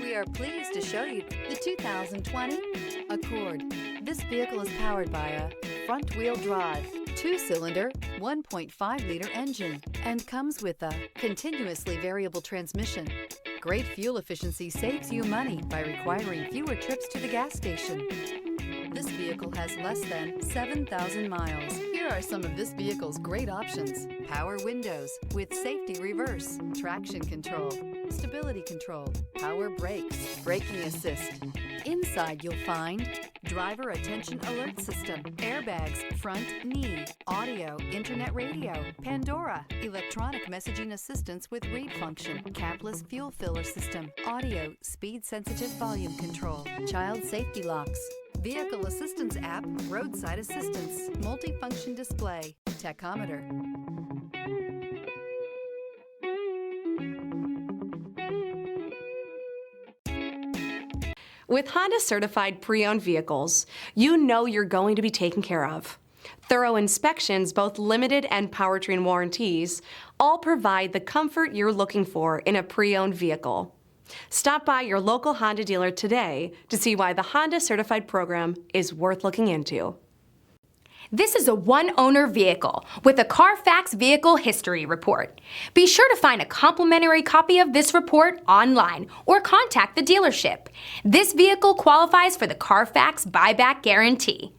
We are pleased to show you the 2020 Accord. This vehicle is powered by a front-wheel drive, 2-cylinder, 1.5-liter engine, and comes with a continuously variable transmission. Great fuel efficiency saves you money by requiring fewer trips to the gas station. This vehicle has less than 7,000 miles. Here are some of this vehicle's great options: power windows with safety reverse, traction control, stability control, power brakes, braking assist. Inside you'll find driver attention alert system, airbags, front knee, audio, internet radio, Pandora, electronic messaging assistance with read function, capless fuel filler system, audio, speed sensitive volume control, child safety locks, vehicle assistance app, roadside assistance, multifunction display, tachometer. With Honda certified pre-owned vehicles, you know you're going to be taken care of. Thorough inspections, both limited and powertrain warranties, all provide the comfort you're looking for in a pre-owned vehicle. Stop by your local Honda dealer today to see why the Honda certified program is worth looking into. This is a one-owner vehicle with a Carfax Vehicle History Report. Be sure to find a complimentary copy of this report online or contact the dealership. This vehicle qualifies for the Carfax Buyback Guarantee.